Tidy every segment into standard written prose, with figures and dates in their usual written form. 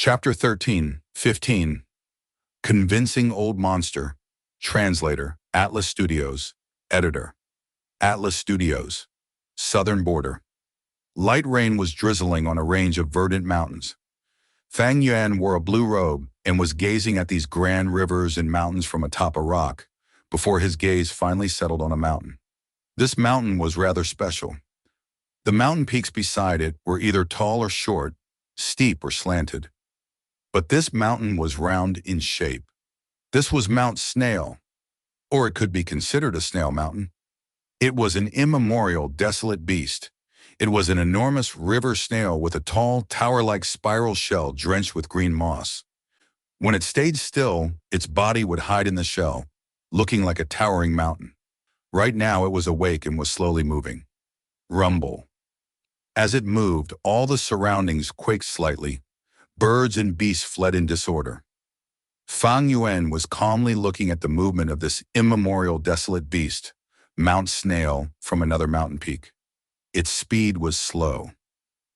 Chapter 13:15. Convincing Old Monster. Translator, Atlas Studios. Editor, Atlas Studios. Southern Border. Light rain was drizzling on a range of verdant mountains. Fang Yuan wore a blue robe and was gazing at these grand rivers and mountains from atop a rock before his gaze finally settled on a mountain. This mountain was rather special. The mountain peaks beside it were either tall or short, steep or slanted. But this mountain was round in shape. This was Mount Snail, or it could be considered a snail mountain. It was an immemorial, desolate beast. It was an enormous river snail with a tall, tower-like spiral shell drenched with green moss. When it stayed still, its body would hide in the shell, looking like a towering mountain. Right now it was awake and was slowly moving. Rumble. As it moved, all the surroundings quaked slightly. Birds and beasts fled in disorder. Fang Yuan was calmly looking at the movement of this immemorial desolate beast, Mount Snail, from another mountain peak. Its speed was slow.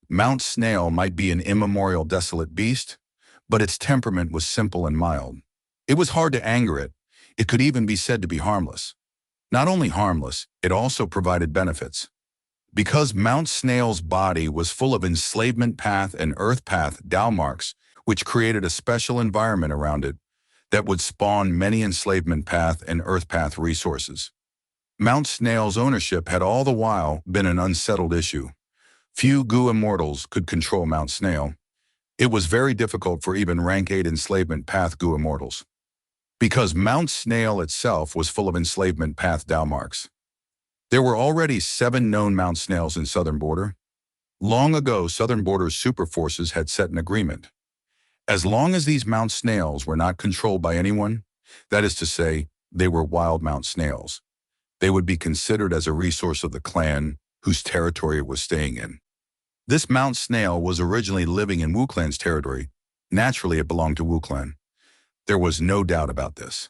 Mount Snail might be an immemorial desolate beast, but its temperament was simple and mild. It was hard to anger it. It could even be said to be harmless. Not only harmless, it also provided benefits. Because Mount Snail's body was full of enslavement path and earth path Tao marks, which created a special environment around it that would spawn many enslavement path and earth path resources. Mount Snail's ownership had all the while been an unsettled issue. Few Gu immortals could control Mount Snail. It was very difficult for even rank 8 enslavement path Gu immortals. Because Mount Snail itself was full of enslavement path Tao marks. There were already 7 known Mount Snails in Southern Border. Long ago, Southern Border's super forces had set an agreement. As long as these Mount Snails were not controlled by anyone, that is to say, they were wild Mount Snails, they would be considered as a resource of the clan whose territory it was staying in. This Mount Snail was originally living in Wu Clan's territory. Naturally, it belonged to Wu Clan. There was no doubt about this.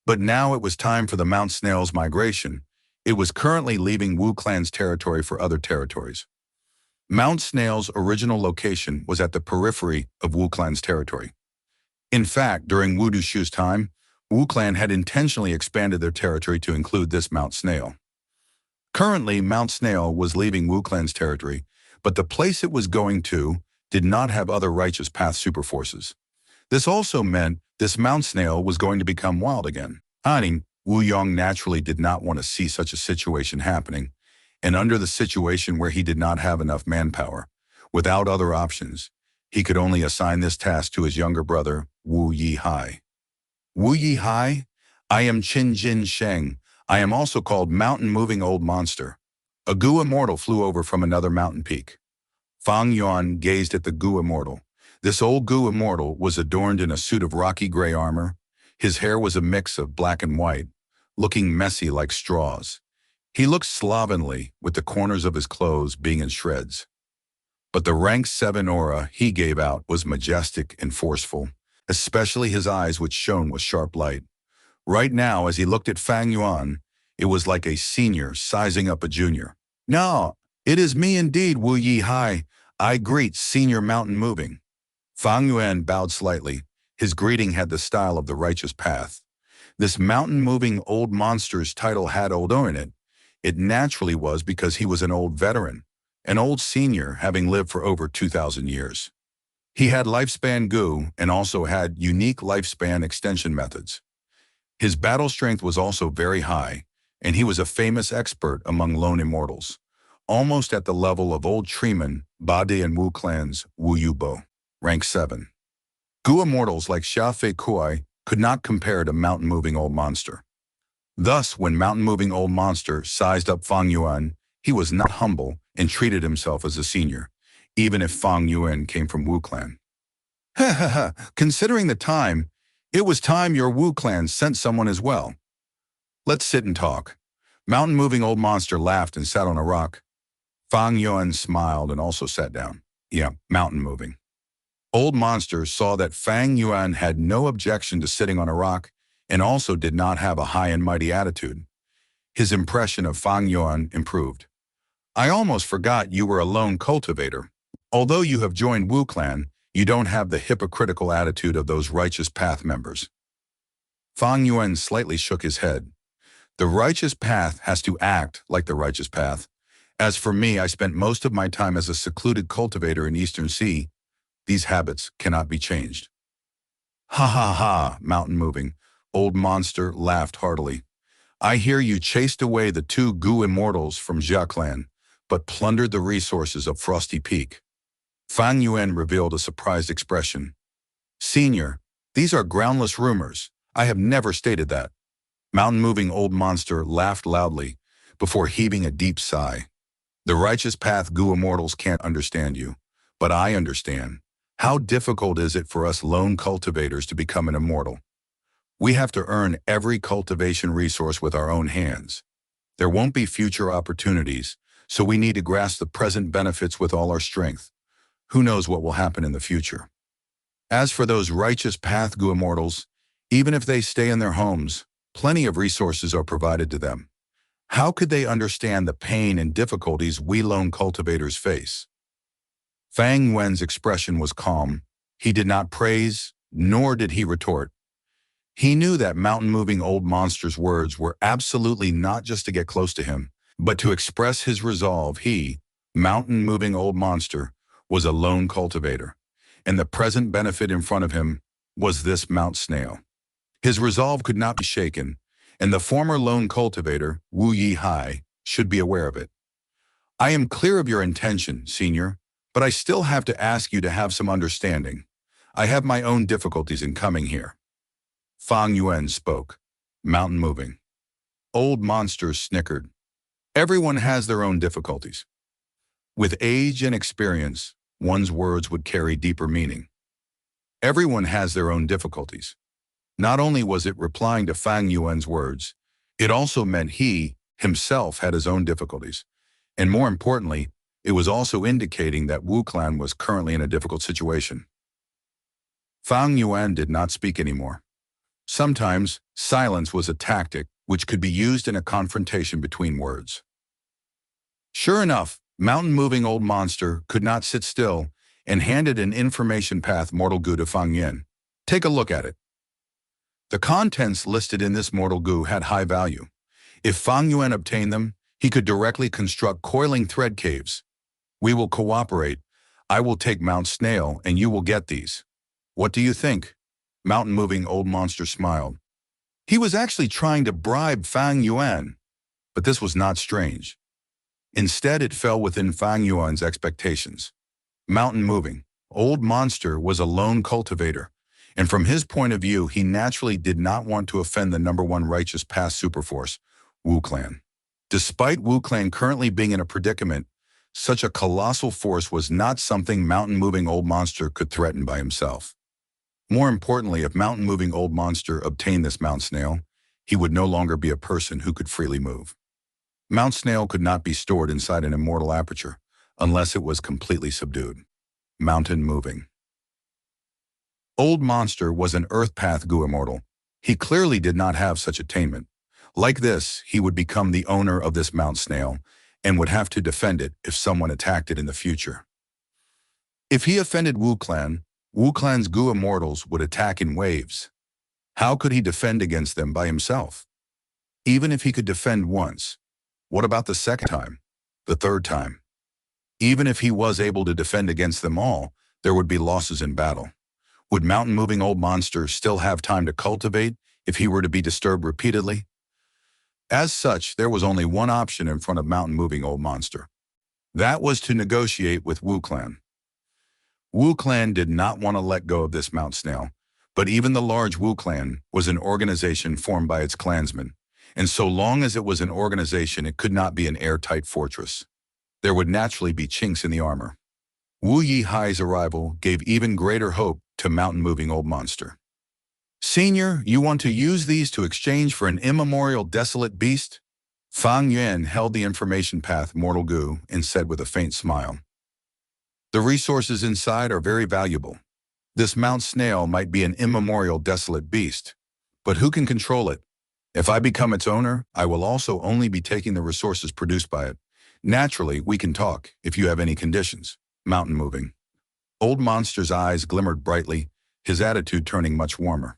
But now it was time for the Mount Snail's migration. It was currently leaving Wu Clan's territory for other territories. Mount Snail's original location was at the periphery of Wu Clan's territory. In fact, during Wu Dushu's time, Wu Clan had intentionally expanded their territory to include this Mount Snail. Currently, Mount Snail was leaving Wu Clan's territory, but the place it was going to did not have other righteous path superforces. This also meant this Mount Snail was going to become wild again. Wu Yong naturally did not want to see such a situation happening, and under the situation where he did not have enough manpower, without other options, he could only assign this task to his younger brother, Wu Yihai. Wu Yihai, I am Qin Jin Sheng. I am also called Mountain Moving Old Monster. A Gu immortal flew over from another mountain peak. Fang Yuan gazed at the Gu immortal. This old Gu immortal was adorned in a suit of rocky gray armor. His hair was a mix of black and white, looking messy like straws. He looked slovenly, with the corners of his clothes being in shreds. But the rank 7 aura he gave out was majestic and forceful, especially his eyes, which shone with sharp light. Right now, as he looked at Fang Yuan, it was like a senior sizing up a junior. No, it is me indeed, Wu Yihai. I greet Senior Mountain Moving. Fang Yuan bowed slightly. His greeting had the style of the righteous path. This mountain-moving old monster's title had old in it. It naturally was because he was an old veteran, an old senior having lived for over 2,000 years. He had lifespan Gu and also had unique lifespan extension methods. His battle strength was also very high, and he was a famous expert among lone immortals, almost at the level of old Treeman, Bade and Wu Clan's Wu Yubo, rank 7. Gu immortals like Xia Fei Kuai could not compare to mountain-moving old monster. Thus, when mountain-moving old monster sized up Fang Yuan, he was not humble and treated himself as a senior, even if Fang Yuan came from Wu Clan. Considering the time, it was time your Wu Clan sent someone as well. Let's sit and talk. Mountain-moving old monster laughed and sat on a rock. Fang Yuan smiled and also sat down. Yeah, mountain-moving. Old Monster saw that Fang Yuan had no objection to sitting on a rock and also did not have a high and mighty attitude. His impression of Fang Yuan improved. I almost forgot you were a lone cultivator. Although you have joined Wu Clan, You don't have the hypocritical attitude of those righteous path members. Fang Yuan slightly shook his head. The righteous path has to act like the righteous path. As for me, I spent most of my time as a secluded cultivator in Eastern Sea. These habits cannot be changed. Ha ha ha, Mountain Moving Old Monster laughed heartily. I hear you chased away the two Gu immortals from Jia clan, but plundered the resources of Frosty Peak. Fang Yuan revealed a surprised expression. Senior, these are groundless rumors. I have never stated that. Mountain Moving Old Monster laughed loudly before heaving a deep sigh. The righteous path Gu immortals can't understand you, but I understand. How difficult is it for us lone cultivators to become an immortal? We have to earn every cultivation resource with our own hands. There won't be future opportunities, so we need to grasp the present benefits with all our strength. Who knows what will happen in the future? As for those righteous path Gu immortals, even if they stay in their homes, plenty of resources are provided to them. How could they understand the pain and difficulties we lone cultivators face? Fang Yuan's expression was calm. He did not praise, nor did he retort. He knew that Mountain Moving Old Monster's words were absolutely not just to get close to him, but to express his resolve. He, Mountain Moving Old Monster, was a lone cultivator, and the present benefit in front of him was this Mount Snail. His resolve could not be shaken, and the former lone cultivator, Wu Yihai, should be aware of it. I am clear of your intention, Senior, but I still have to ask you to have some understanding. I have my own difficulties in coming here. Fang Yuan spoke. Mountain Moving Old Monster snickered. Everyone has their own difficulties. With age and experience, one's words would carry deeper meaning. Everyone has their own difficulties. Not only was it replying to Fang Yuan's words, it also meant he, himself, had his own difficulties. And more importantly, it was also indicating that Wu Clan was currently in a difficult situation. Fang Yuan did not speak anymore. Sometimes, silence was a tactic which could be used in a confrontation between words. Sure enough, Mountain Moving Old Monster could not sit still and handed an information path Mortal Gu to Fang Yuan. Take a look at it. The contents listed in this Mortal Gu had high value. If Fang Yuan obtained them, he could directly construct coiling thread caves. We will cooperate. I will take Mount Snail and you will get these. What do you think? Mountain Moving Old Monster smiled. He was actually trying to bribe Fang Yuan, but this was not strange. Instead, it fell within Fang Yuan's expectations. Mountain Moving Old Monster was a lone cultivator, and from his point of view, he naturally did not want to offend the #1 righteous path superforce, Wu Clan. Despite Wu Clan currently being in a predicament, such a colossal force was not something Mountain Moving Old Monster could threaten by himself. More importantly, if Mountain Moving Old Monster obtained this Mount Snail, he would no longer be a person who could freely move. Mount Snail could not be stored inside an immortal aperture unless it was completely subdued. Mountain Moving Old Monster was an Earth Path Gu immortal. He clearly did not have such attainment. Like this, he would become the owner of this Mount Snail and would have to defend it if someone attacked it in the future. If he offended Wu Clan's Gu immortals would attack in waves. How could he defend against them by himself? Even if he could defend once, what about the second time, the third time? Even if he was able to defend against them all, there would be losses in battle. Would Mountain Moving Old Monster still have time to cultivate if he were to be disturbed repeatedly? As such, there was only one option in front of Mountain Moving Old Monster. That was to negotiate with Wu Clan. Wu Clan did not want to let go of this Mount Snail, but even the large Wu Clan was an organization formed by its clansmen, and so long as it was an organization, it could not be an airtight fortress. There would naturally be chinks in the armor. Wu Yihai's arrival gave even greater hope to Mountain Moving Old Monster. Senior, you want to use these to exchange for an immemorial desolate beast? Fang Yuan held the information path Mortal Gu and said with a faint smile. The resources inside are very valuable. This Mount Snail might be an immemorial desolate beast, but who can control it? If I become its owner, I will also only be taking the resources produced by it. Naturally, we can talk if you have any conditions. Mountain Moving Old Monster's eyes glimmered brightly, his attitude turning much warmer.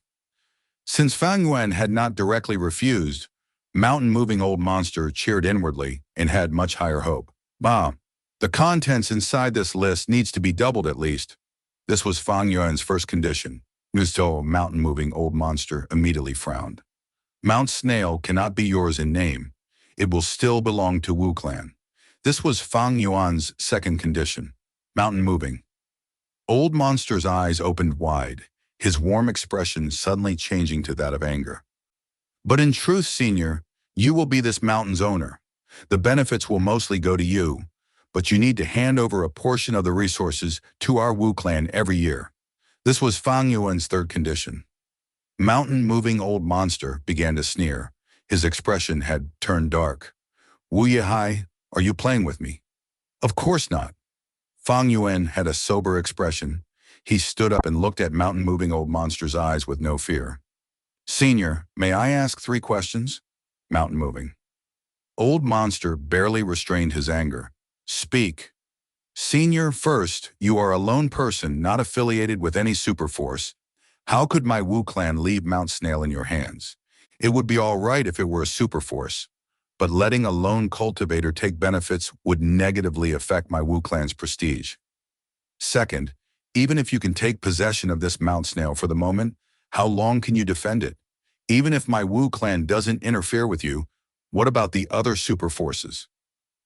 Since Fang Yuan had not directly refused, mountain-moving Old Monster cheered inwardly and had much higher hope. Bah, the contents inside this list needs to be doubled at least. This was Fang Yuan's first condition. Gusto, mountain-moving Old Monster, immediately frowned. Mount Snail cannot be yours in name. It will still belong to Wu clan. This was Fang Yuan's second condition. Mountain moving. Old Monster's eyes opened wide, his warm expression suddenly changing to that of anger. But in truth, Senior, you will be this mountain's owner. The benefits will mostly go to you, but you need to hand over a portion of the resources to our Wu clan every year. This was Fang Yuan's third condition. Mountain-moving Old Monster began to sneer. His expression had turned dark. Wu Yihai, are you playing with me? Of course not. Fang Yuan had a sober expression. He stood up and looked at mountain-moving Old Monster's eyes with no fear. Senior, may I ask 3 questions? Mountain-moving. Old Monster barely restrained his anger. Speak. Senior, first, you are a lone person not affiliated with any superforce. How could my Wu clan leave Mount Snail in your hands? It would be all right if it were a superforce, but letting a lone cultivator take benefits would negatively affect my Wu clan's prestige. Second, even if you can take possession of this Mount Snail for the moment, how long can you defend it? Even if my Wu clan doesn't interfere with you, what about the other superforces?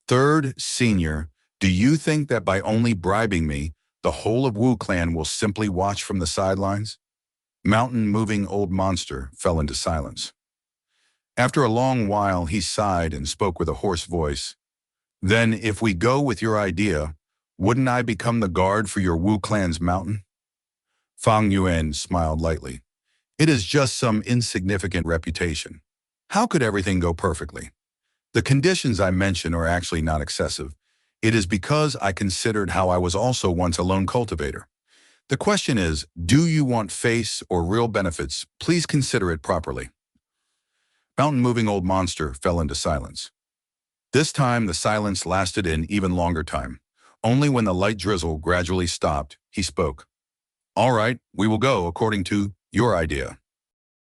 Third, Senior, do you think that by only bribing me, the whole of Wu clan will simply watch from the sidelines? Mountain-moving Old Monster fell into silence. After a long while, he sighed and spoke with a hoarse voice. Then, if we go with your idea, wouldn't I become the guard for your Wu clan's mountain? Fang Yuan smiled lightly. It is just some insignificant reputation. How could everything go perfectly? The conditions I mention are actually not excessive. It is because I considered how I was also once a lone cultivator. The question is, do you want face or real benefits? Please consider it properly. Mountain-moving Old Monster fell into silence. This time, the silence lasted an even longer time. Only when the light drizzle gradually stopped, he spoke. All right, we will go according to your idea.